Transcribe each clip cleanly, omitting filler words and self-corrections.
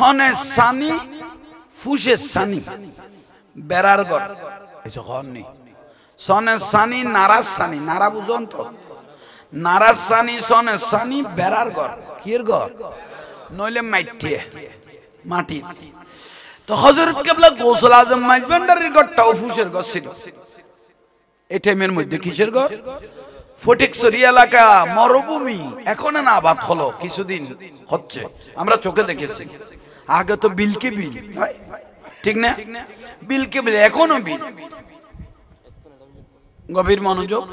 সনে সানি ফুসে সানি বেড়ার ঘর এই ঘর নেই সনে সানি নারাজ সানি নারা বুঝন তো নারাজ সানি সনে সানি বেড়ার ঘর কির ঘর নইলে মাইটে মাটির তো হযরত কিবলা গৌসুল আজম মাইজভান্ডারীর ঘরটাও ফুসের ঘর ছিল এই টাইমের মধ্যে কিসের ঘর ফটিকছড়ি এলাকা মরুভূমি এখন না আবাদ হলো কিছুদিন হচ্ছে আমরা চোখে দেখেছি আগে তো বিলকে বিল ঠিক না বিলকে বিল এখনো বিল গভীর মনোযোগ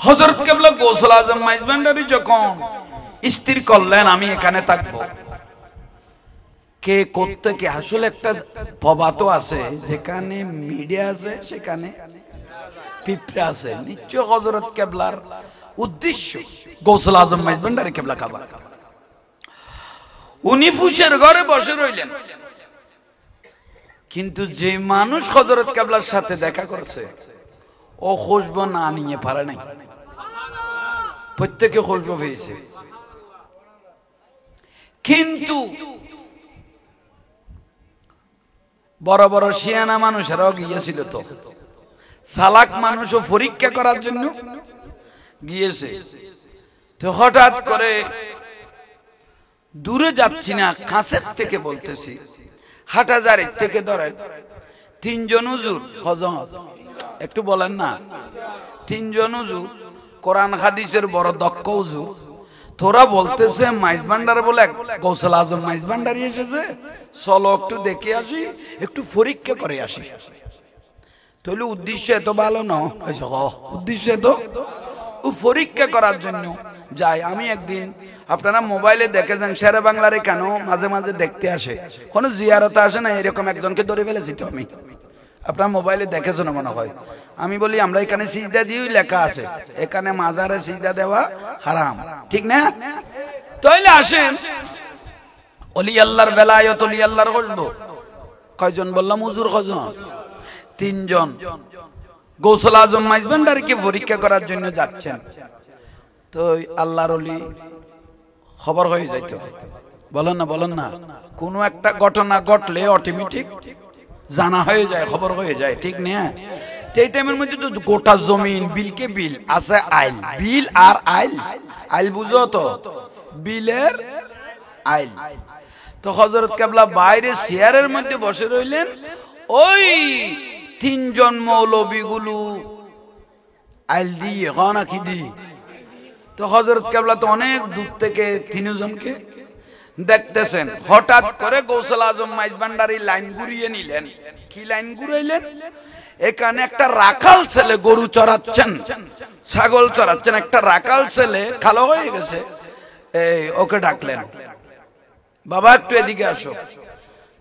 হযরত কিবলা গৌসুল আজম মাইজভান্ডারী যখন স্থির করলেন আমি এখানে থাকবো কে করতে কি আসলে একটা প্রবাদ আছে যেখানে মিডিয়া আছে সেখানে পিঁপড়া আছে নিশ্চয় হযরত কিবলার উদ্দেশ্য গৌসুল আজম মাইজভান্ডারী কিবলা কাবা উনি ফুসের ঘরে বসে রইলেন কিন্তু যে মানুষ হযরত কিবলার সাথে দেখা করেছে ও খুশবু না নিয়ে পারে নাই প্রত্যেকে খুশবু পেয়েছে কিন্তু বড় বড় শিয়ানা মানুষেরাও গিয়েছিল তো সালাক মানুষও পরীক্ষা করার জন্য গিয়েছে তো হঠাৎ করে দূরে যাচ্ছি না কাছের থেকে বলতেছি হাটাজারি থেকে ধরেন তিনজন হুজুর হযরত একটু বলেন না তিনজন হুজুর কোরআন হাদিসের বড় দক্ষ হুজুর তোরা বলতেছে মাইজভান্ডার বলে গৌসুল আজম মাইজভান্ডারী এসেছে চলো একটু দেখে আসি একটু পরীক্ষা করে আসি তাহলে উদ্দেশ্য এত ভালো না উদ্দেশ্য তো পরীক্ষা করার জন্য যাই আমি একদিন আপনারা মোবাইলে দেখেছেন শেরে বাংলারে কেন মাঝে মাঝে দেখতে আসে কোনো জিয়ারতে আসে না এরকম একজনকে ধরে ফেলেছি তো আমি আপনারা মোবাইলে দেখেছেন মনে হয় আমি বলি আমরা এখানে সিজদা দিয়েই লেখা আছে এখানে মাজারে সিজদা দেওয়া হারাম ঠিক না তাইলে আসেন ওলি আল্লাহর বেলায়েত ওলি আল্লাহর খুশবু কয়জন বললাম হুজুর কয়জন তিনজন গৌসুল আজম মাইজভান্ডারীকে পরীক্ষা করার জন্য যাচ্ছেন তো আল্লাহর ওলি খবর হয়ে যাইতো বলেন না কোনো একটা ঘটনা ঘটলে অটোমেটিক জানা হয়ে যায় খবর হয়ে যায় ঠিক না এই টাইমের মধ্যে তো গোটা জমিন বিলকে বিল আছে আইল বিল আর আইল আইল বুঝো তো বিলের আইল তো হযরত কিবলা বাইরে চেয়ারের মধ্যে বসে রইলেন ওই তিনজন মৌলবী গুলো আইল দিয়ে গানা কি দি তো হযরত কিবলা তো অনেক দূর থেকে তিনজনকে দেখতেছেন হঠাৎ করে গৌসুল আজম মাইজভান্ডারী লাইন ঘুরিয়ে নিলেন কি লাইন ঘুরাইলেন এখানে একটা রাখাল ছেলে গরু চড়াচ্ছেন ছাগল চড়াচ্ছেন একটা রাখাল ছেলে কালো হয়ে গেছে এই ওকে ডাকলেন বাবা একটু এদিকে আসো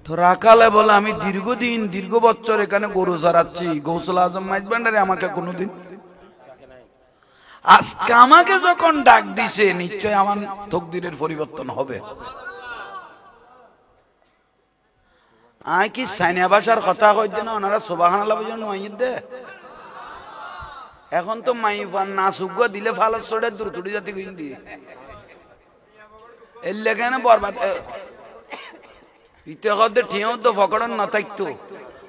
তো রাখালে বলে আমি দীর্ঘ বছর এখানে গরু চড়াচ্ছি গৌসুল আজম মাইজভান্ডারী আমাকে কোনোদিন আজকে আমাকে যখন ডাক দিছে নিশ্চয় আমার তকদিরের পরিবর্তন হবে আই কি সাইনা ভাষার কথা কইতে না ওনারা সুবহানাল্লাহ বলেন মাইদ দে এখন তো মাইফান না সুগ দিলে ফালাস ছড়ে দূর তুড়ি জাতি কইন দি এর লেখানে বরবাদ ইতে কদে ঠিও তো ফকড়ন না থাকতো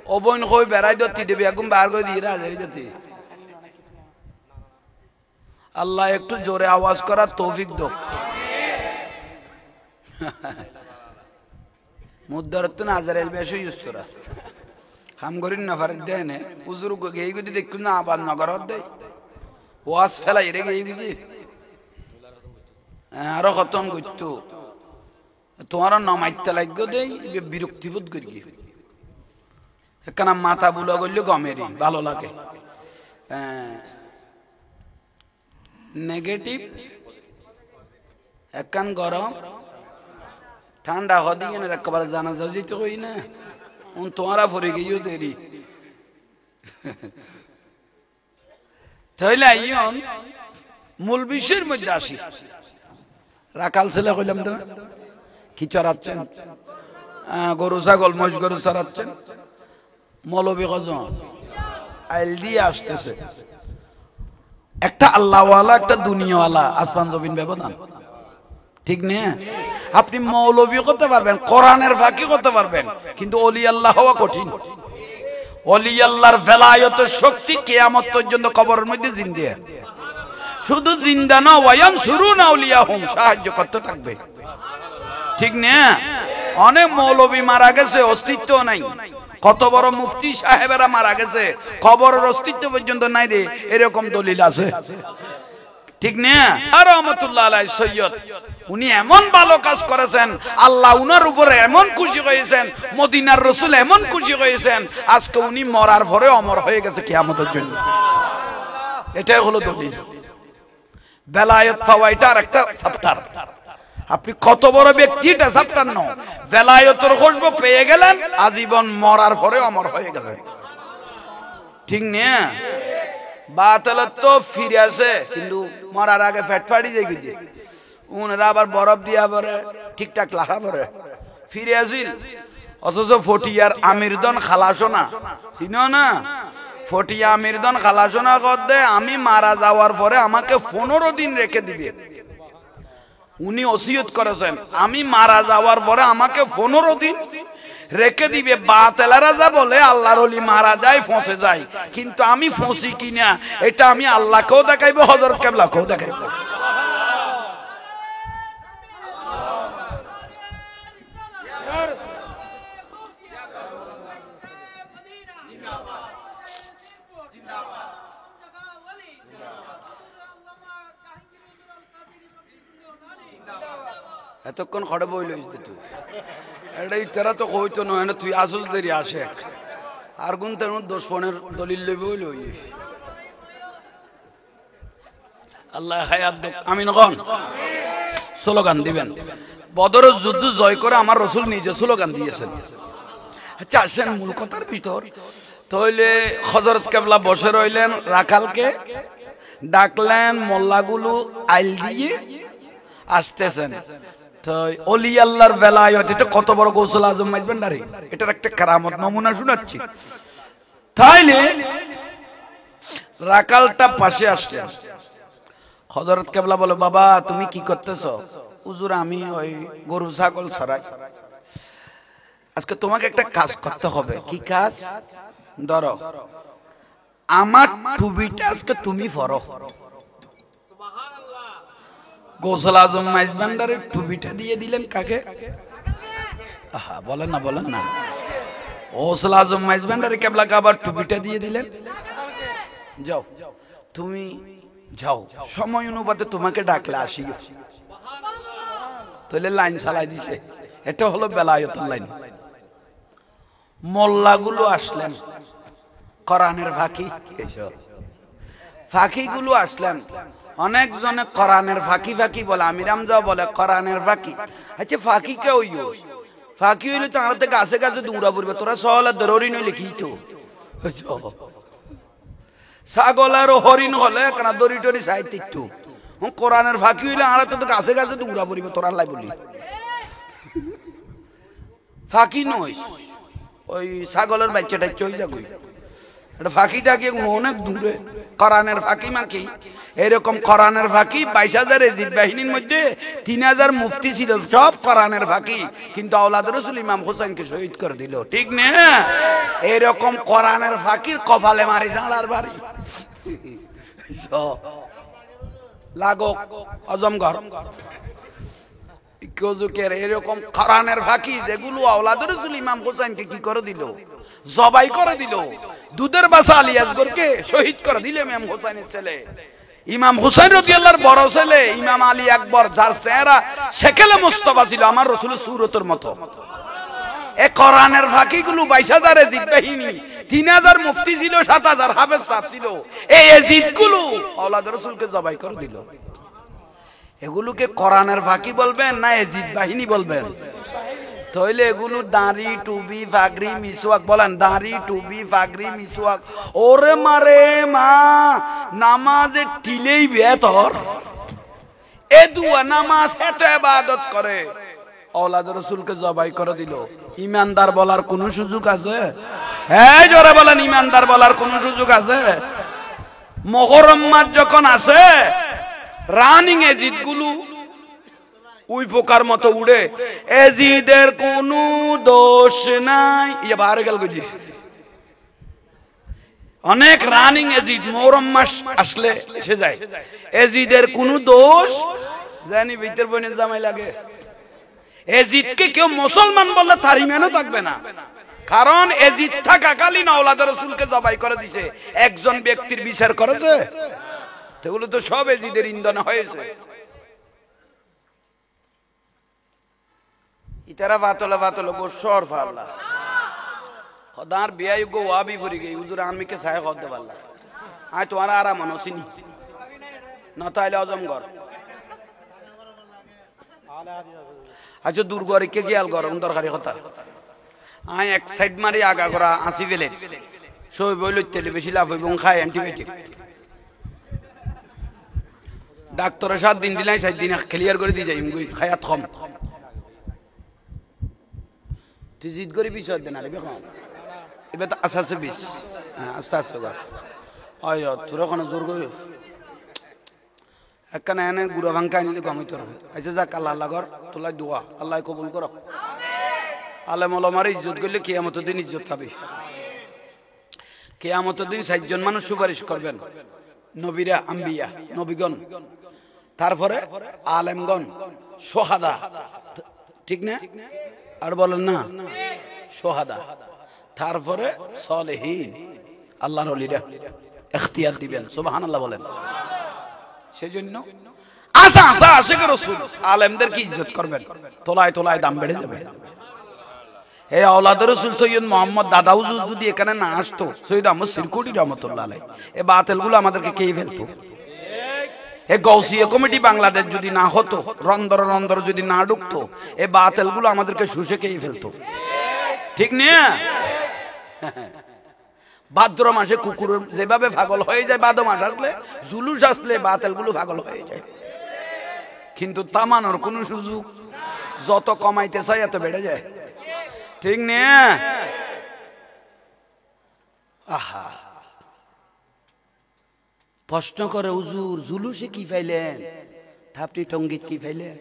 ওবন কই বেড়াই দতি দেবে একদম বার করে দিয়ে রাজারি জাতি আল্লাহ একটু জোরে আওয়াজ করার তৌফিক দাও মুদ্দারত না আজারাইল বেশি ইউজ করা কাম করিন না ফারদ দেয় না হুজুর গেই গদি দেখুন না আবাদ নগরত দেয় ওয়াজ ফেলাই রে গেই গদি আরো খতম করতো তোমার নমাইতে লাগবে দেই বিরক্তিবোধ করি একখানা মাথা বুলা করলে গমেরি ভালো লাগে নেগেটিভ একখান গরম ঠান্ডা হদিয়ে না একবার জানা যাও যেতে কই না তোমারা পরে গিয়েও দেরি তাইলে আইয়ন মূল বিষয়ের মধ্যে আসি রাখাল ছেলে কইলাম তো কি চড়াচ্ছেন গরু ছাগল মহিষ গরু চড়াচ্ছেন মৌলবী কজন আইল দিয়ে আসতেছে একটা আল্লাহওয়ালা একটা দুনিয়াওয়ালা আসমান জমিন ব্যবধান ঠিক না? আপনি মৌলবী করতে পারবেন, কোরআনের ফাঁকি করতে পারবেন, কিন্তু ওলি আল্লাহ হওয়া কঠিন। ওলি আল্লাহর ভেলায়তের শক্তি কিয়ামত পর্যন্ত কবরের মধ্যে জিন্দা। শুধু জিন্দা না, ওয়ায়ানসুরুনা আউলিয়াহুম, সাহায্য করতে থাকবে। ঠিক না? অনেক মৌলবী মারা গেছে, অস্তিত্ব নাই। কত বড় মুফতি সাহেবেরা মারা গেছে, কবরের অস্তিত্ব পর্যন্ত নাই রে, এরকম দলিল আছে। ঠিক না? আর রহমতুল্লাহ আলাইহি সৈয়দ, উনি এমন ভালো কাজ করেছেন, আল্লাহ উনার উপরে এমন খুশি হয়েছেন, মদিনার রাসূল এমন খুশি হয়েছেন, আজকে উনি মরার পরে অমর হয়ে গেছে কিয়ামতের জন্য। এটাই হলো দলিল। বেলায়েত পাওয়া এটা আরেকটা চ্যাপ্টার। আপনি কত বড় ব্যক্তি এটা চ্যাপ্টার না, বেলায়েতের খুশবু পেয়ে গেলেন, আজীবন মরার পরে অমর হয়ে গেলেন। ঠিক না? বাতিলত তো ফিরে আসে, কিন্তু মরার আগে ফ্যাট ফাড়ি যায় গিয়ে উনারা আবার বরফ দিয়া পরে ঠিকঠাক লাখা পরে ফিরে আসিল। অথচ ফটিয়ার আমিরদন খালাসোনা চিনো না? ফটিয়া আমিরদন খালাসোনা করতে আমি মারা যাওয়ার পরে আমাকে 15 দিন রেখে দিবে। উনি ওসিয়ত করেছেন, আমি মারা যাওয়ার পরে আমাকে 15 দিন রেখে দিবে। বাতেলারা যা বলে আল্লাহর ওলি মারা যায় ফসে যায়, কিন্তু আমি ফসি কিনা এটা আমি আল্লাহকেও দেখাইবো, হযরত কেবলাকেও দেখাইবো। এতক্ষণ খড়ে বই লইতে তুই এটাই তেরা তো কইতো নয় না, তুই আসল দেরি আসে আর গুণ তেন 10 ফোনের দলিল লইবে লই। আল্লাহ হায়াত দেখ, আমিন কোন স্লোগান দিবেন। বদরের যুদ্ধ জয় করে আমার রাসূল নিজে স্লোগান দিয়েছেন। আচ্ছা আসেন মূল কথার ভিতর। তাহলে হযরত কেবলা বসে রইলেন, রাখালকে ডাকলেন, মোল্লাগুলো আইল দিয়ে আসতেছেন। তো ওলি আল্লাহর বেলায়ত এটা কত বড় গৌসুল আজম মাইজভান্ডারী, এটার একটা কারামত নমুনা শোনাচ্ছি। তাইলে রাকালটা পাশে আসলেন। হযরত কেবলা বলে, বাবা তুমি কি করতেছ? হুজুর আমি ওই গরু ছাগল ছড়াই। আজকে তোমাকে একটা কাজ করতে হবে। কি কাজ? ধরো আমার টুপিটা আজকে তুমি পরো। গৌসুল আজম মাইজভান্ডারের টুপিটা দিয়ে দিলেন কাকে? আহা বলেন না, বলেন না। গৌসুল আজম মাইজভান্ডারে কেবলাকে আবার টুপিটা দিয়ে দিলেন। যাও তুমি যাও, সময় অনুপাতে তোমাকে ডাকলে আসিও। তাহলে লাইন চালাই দিছে। এটা হলো বেলায়েতের লাইন। মোল্লাগুলো আসলেন, কোরআনের ফাঁকি, ফাঁকিগুলো আসলেন। অনেক জনে কোরআনের ফাঁকি ফাঁকি বলে, আমিরাম যা বলে কোরআনের ফাঁকি। আচ্ছা ফাঁকি কে হইও? ফাঁকি হইলে তো আমার থেকে গাছে গাছে দৌড়া পড়বে, তোরা সহলে দররি নইলে কি তো ছাগল আর হরিণ হলে কেন দড়ি টরি সাহিত্য একটু কোরআনের ফাঁকি হইলে আর তো গাছে গাছে দৌড়া পড়বে তোরা লাই বলি। ফাঁকি নয়, ওই ছাগলের বাচ্চাটা চই যাবই, এটা ফাঁকিটা কি অনেক দূরে। কোরআনের ফাঁকি মাকি এরকম কোরআনের ফাঁকি 22,000 এজিদ বাহিনীর মধ্যে 3,000 মুফতি ছিল, সব কোরআনের ফাঁকি, কিন্তু আওলাদ রাসূল ইমাম হোসেনকে শহীদ করে দিল। ঠিক না? এরকম কোরআনের ফাঁকির কপালে মারি জানার বাড়ি লাগো অজমগর এরকম কোরআনের ফাঁকি যেগুলো আওলাদ রাসূল ইমাম হোসেনকে কি করে দিল? জবাই করে দিল। দুধের বাসা আলী আসগরকে শহীদ করে দিল ইমাম হোসেনের ছেলে। ইমাম হুসাইন রাদিয়াল্লাহু আনহু বড় ছেলে ইমাম আলী আকবর, যার চেহারা শেকেলে মুস্তাফা ছিল আমার রাসূলের সূরতের মতো। এই কোরআনের ফাঁকিগুলো 22,000 এজিদ বাহিনী, 3,000 মুফতি ছিল, 7,000 হাফেজ সাহেব ছিল, এই এজিদগুলো আওলাদ রাসূলকে জবাই করে দিল। এগুলোকে কোরআনের ফাঁকি বলবেন না এজিদ বাহিনী বলবেন? তাহলে এগুলো দাড়ি টুপি ফাগরি মিসওয়াক বলেন, দাড়ি টুপি ফাগরি মিসওয়াক। ওরে মারে মা, নামাজে টিলেই বেতর, এ দুয়া নামাজ এত ইবাদত করে, আওলাদ রাসূলকে জবাই করে দিল। ইমানদার বলার কোন সুযোগ আছে? এই জোরে বলেন, ইমানদার বলার কোন সুযোগ আছে? মুহররম মাস যখন আসে, রানিং এজিদগুলো উই পোকার মতো উড়ে, এজিদের কোনো দোষ নাই। ইয়ে বাহারে গেল বুঝি অনেক রানিং এজিদ, মোহরম মাস আসলে এসে যায়। এজিদের কোনো দোষ জানি ভিতর বনে জামাই লাগে। এজিদকে কেউ মুসলমান বললে তার ইমানও থাকবে না, কারণ এজিদ থাকাকালীন আওলাদ রাসূলকে জবাই করে দিয়েছে, একজন ব্যক্তির বিচার করেছে। সেগুলো তো সব এজিদের ইন্ধন হয়েছে। ইতারা বাতলা বাতলা গোসর ফাল্লা খদার বিয়াই গো ওয়াবি ভরি গই হুজুর আমি কে সায় করতে পারলা আয় তোমার আরাম নসিনি না তাইলে আজমগর আচ্ছা দুর্গরে কে গিয়াল গরম দরকারি কথা আয় এক সাইড মারি আগা করা আসি ফেলে সই বইল তেলে বেশি লাভ হইব খায় অ্যান্টিবায়োটিক ডাক্তারের 7 দিন দিলাই 7 দিন ক্লিয়ার করে দিয়ে যাই খায়াত কম তুই জিদ করে বিষয় দেন আরে বেখন এবার তো আস্তে বিষ আস্তে আস্তে কর হয় তোরা কোনো জোর করি একখানে এনে গুড়া ভাঙ্কা আনলে কমই তোর আচ্ছা যাক আল্লাহ লাগর তোলাই দোয়া আল্লাহ কবুল কর আলেম ওলামার ইজ্জত করলে কিয়ামতের দিন ইজ্জত পাবে কিয়ামতের দিন 60 জন মানুষ সুপারিশ করবেন নবীরা আম্বিয়া নবীগণ তারপরে আলেমগণ সোহাদা ঠিক না আর বলেন না সোহাদা তারপরে সালেহীন আল্লাহর ওলিরা ইখতিয়ার দিবেন সুবহানাল্লাহ বলেন সেজন্য আশা আশা আশিক রাসূল আলেমদের কি ইজ্জত করবেন তোলায় তোলায় দাম বেড়ে যাবে হে আওলাদ রাসূল সৈয়দ মুহাম্মদ দাদা হুজুর যদি এখানে না আসতো সৈয়দ আহমদ সিরকুটি রাহমাতুল্লাহ আলাইহি এই বাতিলগুলো আমাদেরকে খেয়ে ফেলতো এই গৌসিয়া কমিটি বাংলাদেশ যদি না হতো রন্দর রন্দর যদি না ঢুকতো এই বাতিলগুলো আমাদেরকে শুষে খেয়ে ফেলতো ঠিক না ভাদ্র মাসে কুকুর যেভাবে পাগল হয়ে যায় ভাদ্র মাস আসলে জুলুস আসলে বাতিলগুলো পাগল হয়ে যায় কিন্তু থামানোর কোনো সুযোগ যত কমাইতে চাই এত বেড়ে যায় ঠিক না আহা প্রশ্ন করে হুজুর জুলুসে কি পাইলেন থাপড়ি টঙ্গিত কি পাইলেন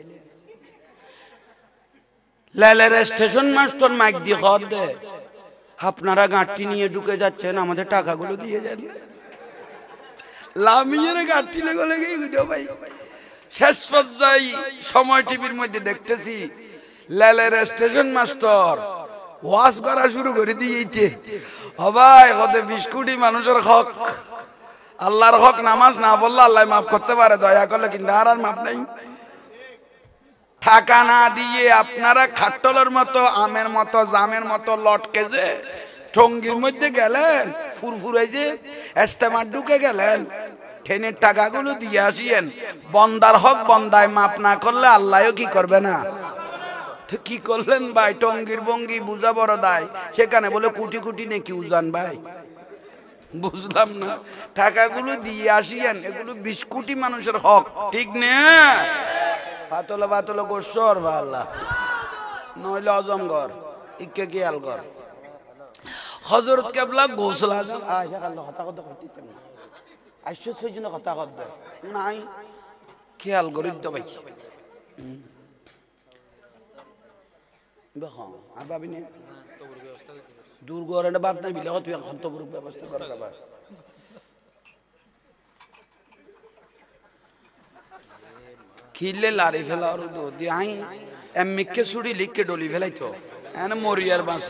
লেলের স্টেশন মাস্টার মাইক দিয়ে খবর দে আপনারা গাঁটটি নিয়ে ঢুকে যাচ্ছেন আমাদের টাকাগুলো দিয়ে যান লামিয়ে গাঁটটি লেগে গিয়ে ভাই শেষ পর্যায়ে সময় টিভির মধ্যে দেখতেছি লেলের স্টেশন মাস্টার ওয়াজ করা শুরু করে দিয়েছে ভাই কত 20 কোটি মানুষের হক আল্লাহর হক নামাজ না বললে আল্লাহ মাফ করতে পারে দয়া করলে কিন্তু আর মাফ নাই টাকা না দিয়ে আপনারা খাট্টলের মতো আমের মতো জামের মতো লটকে যে টঙ্গির মধ্যে গেলেন ফুরফুরে যে ইস্তেমার ঢুকে গেলেন ট্রেনের টাকাগুলো দিয়ে আসিয়েন বন্দার হক বন্দায় মাফ না করলে আল্লাহও কি করবে না তো কি করলেন ভাই টঙ্গির বঙ্গি বুঝা বড় দায় সেখানে বলে কোটি কোটি নাকি উজান ভাই বুঝলাম না টাকাগুলো দিয়ে আসিয়েন এগুলো 20 কোটি মানুষের হক ঠিক না পাতলা পাতলা গোসর আল্লাহ নইলে অজমগর ইকে কি আলগর হযরত কেবলা গোসল আজম আয় আল্লাহ কথা কথা কইতে না আইসো সইজন্য কথা কর দে নাই খেয়াল করি তো ভাই দেখো আর ভাবি নে দূর গরে বাদ নাই বিলে তুই এখন তো ব্যবস্থা কর বাবা খিলে লারি ফেলা আর দি আই এমকে ছুড়ি লিখকে ডলি ফেলাইতো এনে মরিয়ার বাস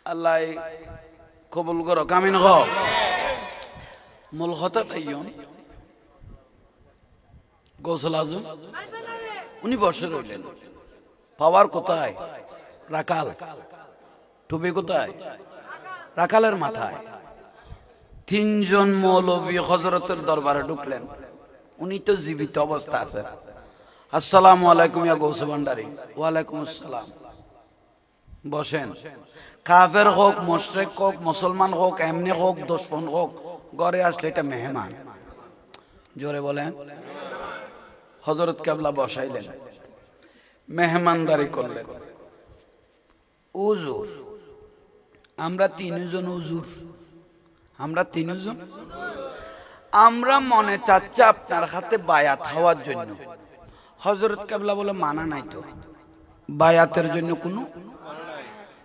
আল্লাহ কবুল করো কামিন হ মূল কথা তাইয়ন গোসল আজম উনি বসে রইলেন পাওয়ার কোথায় রাকাল টুপি কোথায় রাকালের মাথায় 3 জন মৌলবী হযরতের দরবারে ঢুকলেন উনি তো জীবিত অবস্থা আছে আসসালামু আলাইকুম ইয়া গৌস ভান্ডারী ওয়া আলাইকুম আসসালাম বসেন কাফের হোক মুশরিক হোক মুসলমান হোক এমনি হোক দুশমন হোক ঘরে আসলে এটা মেহমান জোরে বলেন হযরত কেবলা বসাইলেন মেহমানদারি করলেন হুজুর আমরা 3 জন হুজুর আমরা 3 জন আমরা মনে চাচ্ছে আপনার হাতে বায়াত হওয়ার জন্য হযরত কেবলা বলে মানা নাই তো, বায়াতের জন্য কোনো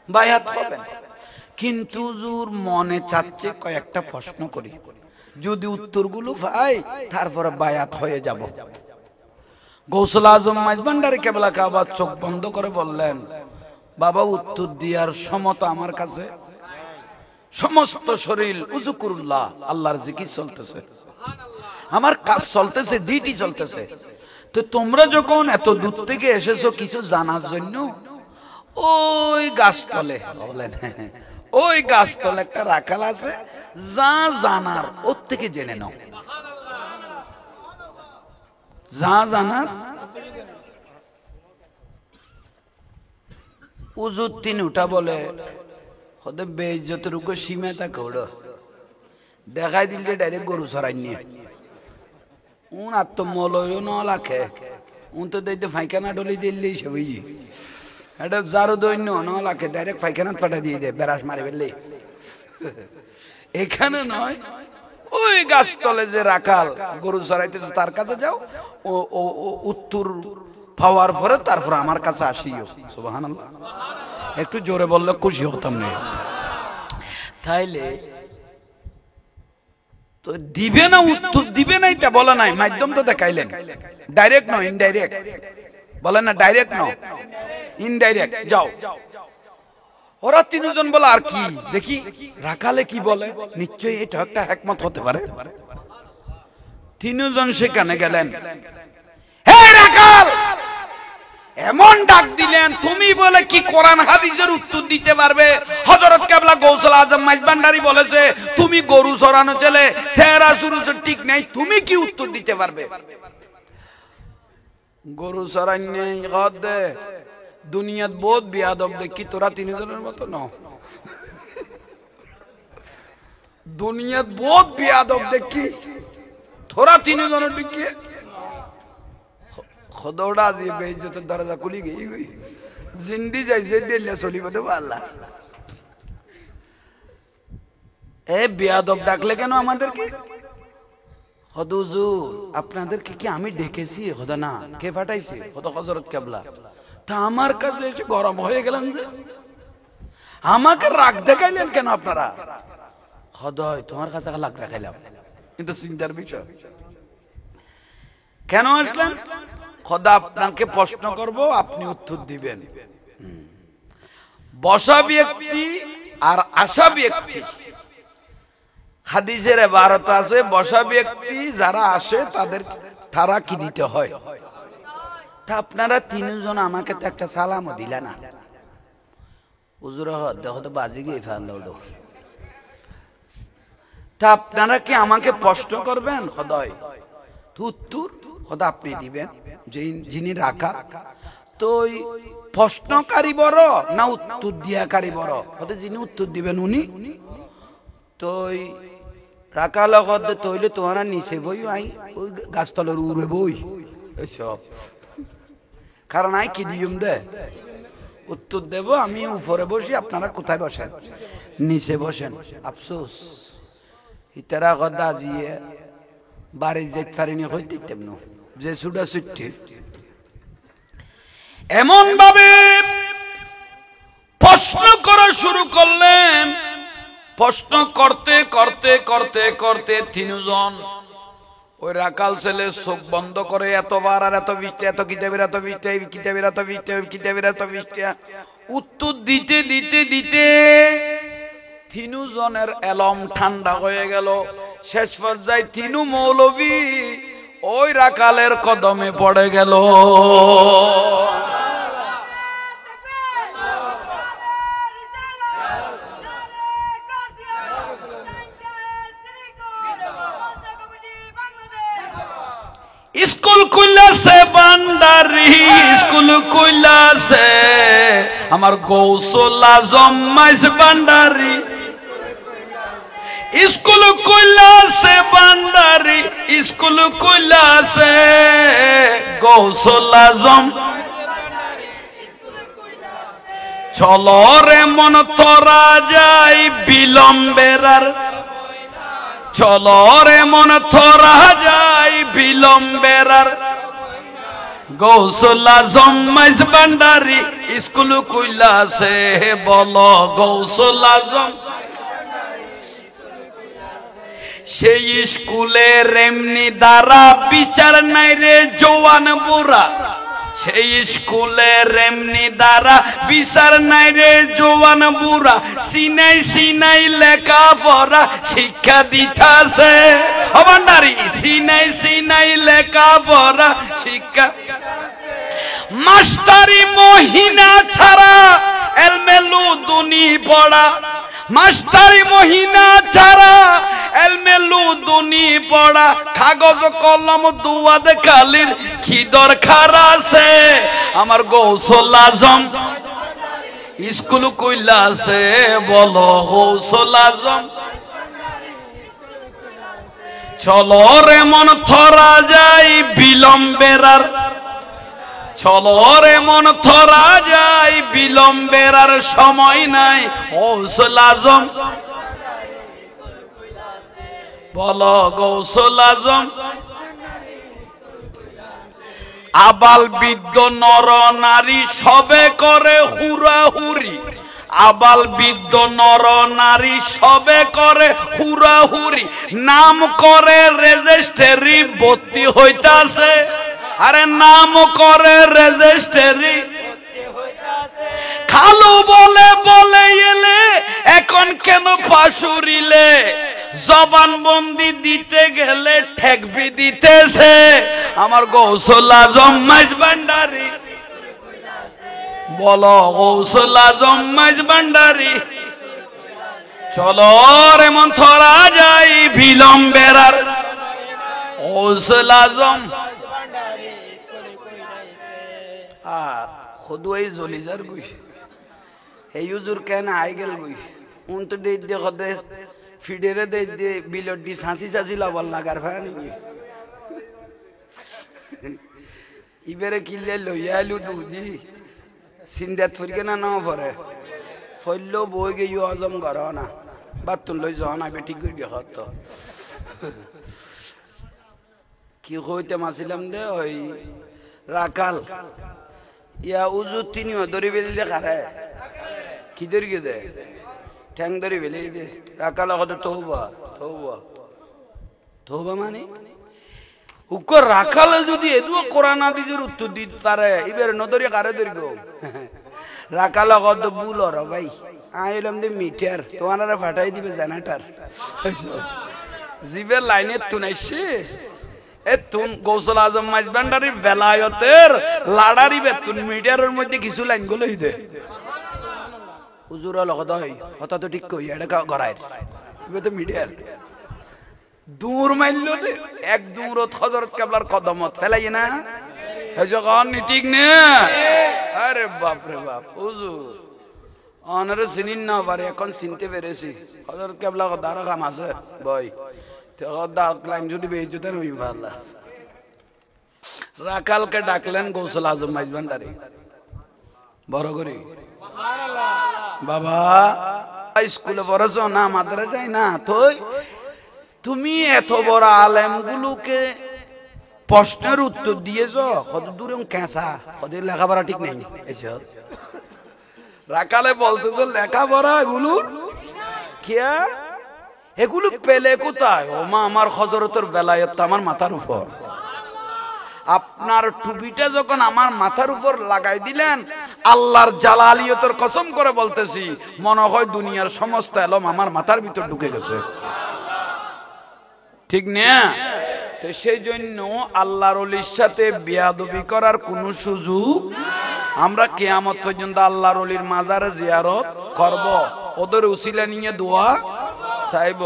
বায়াত হবে না। কিন্তু হুজুর মনে চাচ্ছে কয়েকটা প্রশ্ন করি, যদি উত্তরগুলো পাই তারপরে বায়াত হয়ে যাব। গৌসুল আজম মাইজভান্ডারী কেবলা কাবা চোখ বন্ধ করে বললেন, বাবা উত্তর দেওয়ার সমতা আমার কাছে, সমস্ত শরীর উযুকুরুল্লাহ, আল্লাহর জিকির চলতেছে, আমার কাজ চলতেছে, ডিউটি চলতেছে। তো তোমরা যখন এত দূর থেকে এসেছো কিছু জানার জন্য, ওই গাছতলে বলেন, ওই গাছতলে একটা রাখাল আছে, যা জানার ওর থেকে জেনে নাও, যা জানার। উজুর তিন উঠা বলে হতে বেইজ্জতের উপর সীমা থাকে, ওড়ো দেখাই দিল যে ডাইরেক্ট গরু সরাই নিয়ে উন আত্মমলয় ন লাখে উন তো দেখতে ফাইখানা ডলি দিল্লি সে বুঝি এটা যারো দৈন্য ন লাখে ডাইরেক্ট ফাইখানা ফাটা দিয়ে দেয়, বেড়াস মারি ফেললে। এখানে নয়, ওই গাছতলে যে রাখাল গরু চড়াইতেছে তার কাছে যাও, ও উত্তর পাওয়ার পরে তারপর আমার কাছে আসিও। সুবহানাল্লাহ, একটু জোরে বললে খুশি হতাম না। তাইলে তো দিবে না, উত্তর দিবে না এটা বলে নাই, মাধ্যম তো দেখাইলেন, ডাইরেক্ট নয় ইনডাইরেক্ট, বলেন না ডাইরেক্ট নয় ইনডাইরেক্ট। যাও, ওরা তিনজন বলে আর কি দেখি রাখালে কি বলে, নিশ্চয়ই এটা একটা হিকমত হতে পারে। তিনজন সেখানে গেলেন, হে রাখাল, এমন ডাক দিলেন, তুমি বলে কি কোরআন হাদিসের উত্তর দিতে পারবে? হযরত কেবলা গৌসুল আজম মাইজভান্ডারী বলেছে তুমি গরু চড়ানো ছেলে, চেহারা সুরুচের ঠিক নাই, তুমি কি উত্তর দিতে পারবে? গরু চড়াই নেই দে দুনিয়াত বহুত বিয়াদব দেখি, তোরা তিনজনের মতো ন, দুনিয়াত বহুত বিয়াদব দেখি, তোরা তিনজনের দিকে খোদা আজি বেইজ্জতের দরজা খুলি গই গই জিন্দি যাই যে দিলে চলিব দেব আল্লাহ। এ বিয়াদব ডাকলে কেন আমাদেরকে? হুজুর আপনাদেরকে কি আমি ডেকেছি? খোদা না, কে পাঠাইছে? খোদা হযরত কেবলা। তা আমার কাছে এসে গরম হয়ে গেলেন যে, আমাকে রাগ দেখাইলেন কেন আপনারা? খোদাই তোমার কাছে রাগ দেখাইলাম, কিন্তু চিন্তার বিষয় কেন আসলেন? খোদা আপনাকে প্রশ্ন করব, আপনি উত্তর দিবেন। বসা ব্যক্তি আর আসা ব্যক্তি, হাদিসের ইবারত আছে বসা ব্যক্তি যারা আসে তাদের তারা কি দিতে হয়। তা আপনারা তিনজন আমাকে তো একটা সালামও দিলে না। হুজুর দেখো তো বাজি গিয়ে ফেললো। তা আপনারা কি আমাকে প্রশ্ন করবেন? খোদাই উত্তর খোদা আপনি দিবেন, যিনি রাখা। তো প্রশ্নকারী বড় না উত্তর দিয়াকারী বড়? খোদা যিনি উত্তর দিবেন উনি। তো রাখা লগত তৈলে তোমারা নিচে বই, আই ওই গাছতলের উড়ে বই এইসব, কারণ আই কি দিম দে উত্তর দেব, আমি উপরে বসি, আপনারা কোথায় বসেন? নিচে বসেন। আফসোস ইতারা গদা জিয়ে বাড়ি যেতে পারিনি, হইতে তেমন যে সুডা সুটি এমন ভাবে প্রশ্ন করা শুরু করলেন। প্রশ্ন করতে করতে করতে করতে তিনজন ওই রাখাল ছেলে চোখ বন্ধ করে এতবার আর এত বৃষ্টি, এত কিতাবের এত বৃষ্টি, কিতাবের এত বৃষ্টি, কিতাবের এত বৃষ্টি, উত্তর দিতে দিতে দিতে তিনজনের এলম ঠান্ডা হয়ে গেল। শেষ পর্যায়ে তিনু মৌলবী ওই রাখালের কদমে পড়ে গেল। স্কুল খুলছে ভান্ডারি, স্কুল খুলছে আমার গৌসুল আজম মাইজভান্ডারী, স্কুল খুলছে ভান্ডারি, স্কুল খুলছে গৌসুল আজম। চলো রে মন তোরা যাই বিলম্বের, চলো রে মন তোরা যাই বিলম্বের, গৌসুল আজম মাইজ ভান্ডারি স্কুল কইলাছে বলো গৌসুল আজম সেই স্কুলের এমনি দ্বারা বিচার নাই রে জওয়ান বুড়া সেই স্কুলের এমনি দ্বারা বিচার নাই রে জওয়ান বুড়া সিনাই সিনাই লেখা পড়া শিক্ষা দিতাছে ও ভান্ডারি সিনাই সিনাই লেখা পড়া শিক্ষা মাস্টারি মহিনা ছাড়া এলমেলু দুনি পড়া মাস্টারি মহিনা ছাড়া এলমেলু দুনি পড়া কাগজ কলম দুয়াদ কালির কি দরকার আছে আমার গৌসুল আজম স্কুল কইলাছে বলো গৌসুল আজম চলো রে মন থরা যাই বিলম্বের আর চলো রে মন থরা যাই বিলম্বের আর সময় নাই গৌসুল আজম বলো গৌসুল আজম আবাল বৃদ্ধ নর নারী সবে করে হুরাহুরি আবাল বৃদ্ধ নর নারী সবে করে হুরাহুরি নাম করে রেজিস্ট্রি ভর্তি হইতাছে আরে নাম করে রেজিস্ট্রি খালু বলে বলে এলে এখন কেন পাশুরিলে জবান বন্দি দিতে গেলে ঠেকবি দিতেছে আমার গৌসুল আজম মাইজ ভান্ডারি বলো গৌসুল আজম মাইজ ভান্ডারি চলো রে মন থরা যাই বিলম্বের আর গৌসুল আজম খুদুই জলিজার গুই এই হুজুর কেন আই গেল গুই উন তো দে দে খদে ফিডেরে দে দে বিলডি সাঁসি সাঁসি লাবল লাগার ফানি ইবেরে কিল্লে লইয়া আলু দুদি সিন্দাত ফুরকে না নাও পরে ফইল বই গে ইউ আজম ঘর না বাতুন লই যাও না বে ঠিক করে হত কি হইতে মাছিলাম দে ওই রাকাল ইয়া উজু তিনিও দরি বেলি দে খারে কি দরি গে দে ঠ্যাং দরি বেলি দে রাকাল হতে তওবা তওবা তওবা মানে উকো রাখালে যদি এদু কোরআন হাদিসের উত্তর দিতে পারে এবার নদরি কারে দরি গো রাকাল কত বুলর ভাই আইলাম দে মিটার তোমারে ফাটাই দিবে জেনারেটর জিবে লাইনে তুনাইছে এ তুন গৌসুল আজম মাইজ ভান্ডারির বেলায়তের লাড়ারি বেতুন মিটারের মধ্যে কিছু লাইন গুলো দে হুজুরা লগত হয় কথা তো ঠিক কই এটা করায় ইবে তো মিটার দূর মাইলো দে এক দূরত হযরত কেবলার কদমত ফেলাই না এই যখন ঠিক না আরে বাপ রে বাপ হুজুর অনরে চিনিন না পারে এখন চিনতে পেরেছি হযরত কেবলা দারা কাম আছে ভাই রাকালকে ডাকলেন গৌসুল আজম মাইজ ভান্ডারি বড় করি বাবা স্কুলে পড়েছ না মাদ্রাসায় না তুই তুমি এত বড় আলেম গুলোকে প্রশ্নের উত্তর দিয়েছ কত দূরে কেঁচা কত লেখাপড়া ঠিক নেই রাকালে বলতেছ লেখাপড়া এগুলো কিয়া এগুলো পেলে কোথায় ও মা আমার হযরতের বেলায়েত আমার মাথার উপর আপনার টুপিটা যখন আমার মাথার উপর লাগাই দিলেন আল্লাহর জালালিয়তের কসম করে বলতেছি মনে হয় দুনিয়ার সমস্ত এলম আমার মাথার ভিতর ঢুকে গেছে ঠিক না তো সেই জন্য আল্লাহর ওলির সাথে বেয়াদবি করার কোনো সুযোগ আমরা কিয়ামত পর্যন্ত আল্লাহর ওলির মাজারে জিয়ারত করব ওদের উসিলা নিয়ে দোয়া চাইব